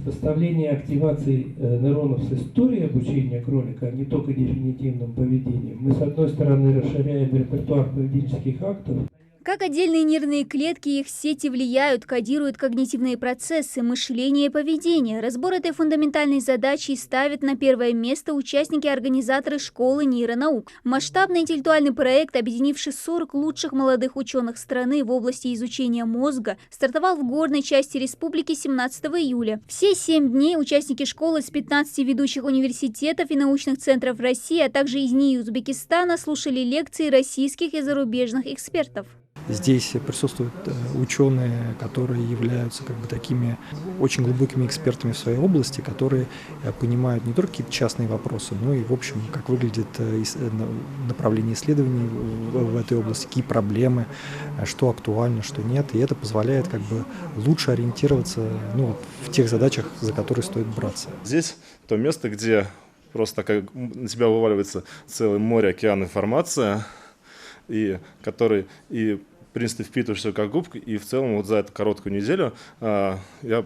сопоставление активации нейронов с историей обучения кролика, а не только дефинитивным поведением, мы с одной стороны расширяем репертуар поведенческих актов. Как отдельные нервные клетки и их сети влияют, кодируют когнитивные процессы, мышление и поведение. Разбор этой фундаментальной задачи ставят на первое место участники-организаторы школы нейронаук. Масштабный интеллектуальный проект, объединивший 40 лучших молодых ученых страны в области изучения мозга, стартовал в горной части республики 17 июля. Все 7 дней участники школы с 15 ведущих университетов и научных центров России, а также из НИИ Узбекистана слушали лекции российских и зарубежных экспертов. Здесь присутствуют ученые, которые являются такими очень глубокими экспертами в своей области, которые понимают не только какие-то частные вопросы, но и, в общем, как выглядит направление исследований в этой области, какие проблемы, что актуально, что нет. И это позволяет лучше ориентироваться в тех задачах, за которые стоит браться. Здесь то место, где просто на тебя вываливается целое море, океан информации, который в принципе, впитываешься как губка, и в целом за эту короткую неделю я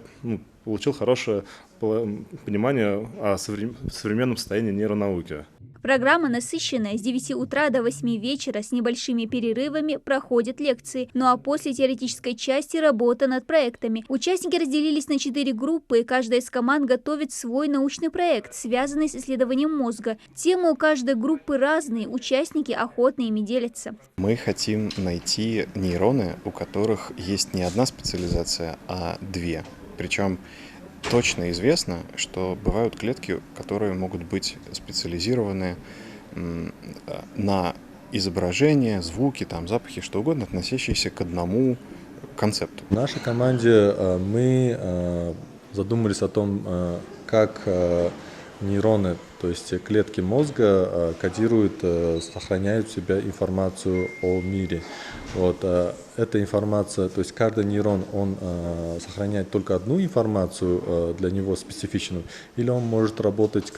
получил хорошее понимание о современном состоянии нейронауки. Программа насыщенная. С 9 утра до 8 вечера с небольшими перерывами проходят лекции. Ну а после теоретической части работа над проектами. Участники разделились на 4 группы, и каждая из команд готовит свой научный проект, связанный с исследованием мозга. Темы у каждой группы разные, участники охотно ими делятся. Мы хотим найти нейроны, у которых есть не одна специализация, а 2. Причем точно известно, что бывают клетки, которые могут быть специализированы на изображения, звуки, запахи, что угодно, относящиеся к одному концепту. В нашей команде мы задумались о том, как нейроны, то есть клетки мозга, кодируют, сохраняют в себе информацию о мире. Эта информация, то есть каждый нейрон, он сохраняет только одну информацию для него специфичную, или он может работать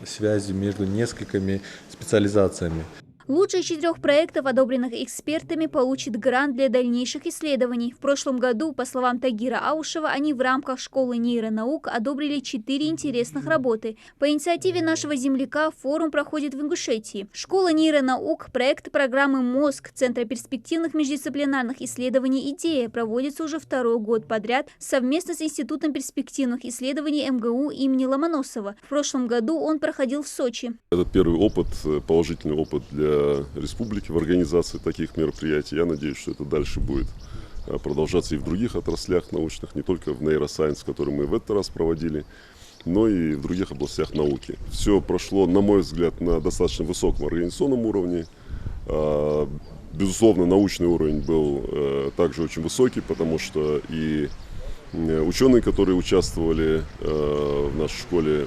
связи между несколькими специализациями. Лучшие из 4 проектов, одобренных экспертами, получит грант для дальнейших исследований. В прошлом году, по словам Тагира Аушева, они в рамках школы нейронаук одобрили 4 интересных работы. По инициативе нашего земляка форум проходит в Ингушетии. Школа нейронаук, проект программы «Мозг» Центра перспективных междисциплинарных исследований «Идея» проводится уже 2-й год подряд совместно с Институтом перспективных исследований МГУ имени Ломоносова. В прошлом году он проходил в Сочи. Это первый опыт, положительный опыт для республики в организации таких мероприятий. Я надеюсь, что это дальше будет продолжаться и в других отраслях научных, не только в нейросайенс, который мы в этот раз проводили, но и в других областях науки. Все прошло, на мой взгляд, на достаточно высоком организационном уровне. Безусловно, научный уровень был также очень высокий, потому что и ученые, которые участвовали в нашей школе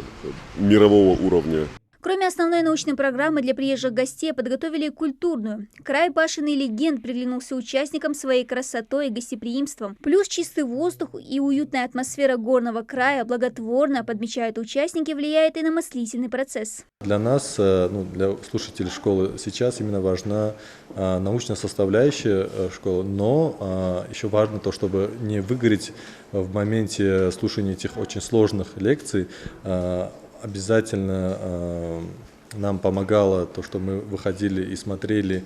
мирового уровня. Кроме основной научной программы для приезжих гостей, подготовили и культурную. Край башен и легенд приглянулся участникам своей красотой и гостеприимством. Плюс чистый воздух и уютная атмосфера горного края благотворно, подмечают участники, влияет и на мыслительный процесс. Для нас, для слушателей школы, сейчас именно важна научная составляющая школы, но еще важно то, чтобы не выгореть в моменте слушания этих очень сложных лекций. Обязательно нам помогало то, что мы выходили и смотрели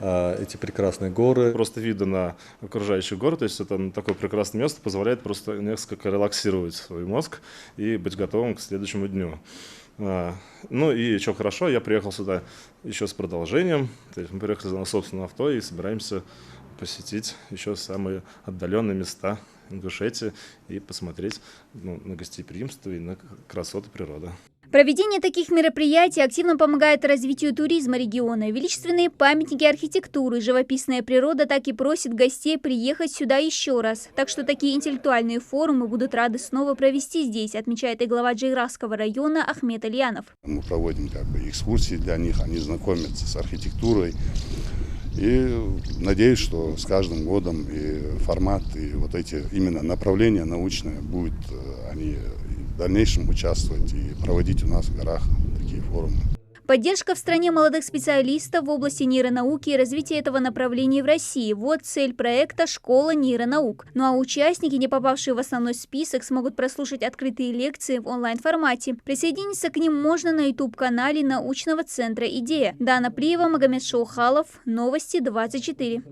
эти прекрасные горы. Просто видно на окружающие горы, то есть это такое прекрасное место позволяет просто несколько релаксировать свой мозг и быть готовым к следующему дню. Ну и что хорошо, я приехал сюда еще с продолжением, то есть мы приехали на собственном авто и собираемся посетить еще самые отдаленные места Ингушетии и посмотреть на гостеприимство и на красоты природы. Проведение таких мероприятий активно помогает развитию туризма региона. Величественные памятники архитектуры, живописная природа так и просит гостей приехать сюда еще раз. Так что такие интеллектуальные форумы будут рады снова провести здесь, отмечает и глава Джейрасского района Ахмед Альянов. Мы проводим экскурсии для них, они знакомятся с архитектурой. И надеюсь, что с каждым годом и формат, и эти именно направления научные будут они в дальнейшем участвовать и проводить у нас в горах такие форумы. Поддержка в стране молодых специалистов в области нейронауки и развития этого направления в России – вот цель проекта «Школа нейронаук». Ну а участники, не попавшие в основной список, смогут прослушать открытые лекции в онлайн-формате. Присоединиться к ним можно на YouTube-канале научного центра «Идея». Дана Плиева, Магомед Шаухалов, Новости 24.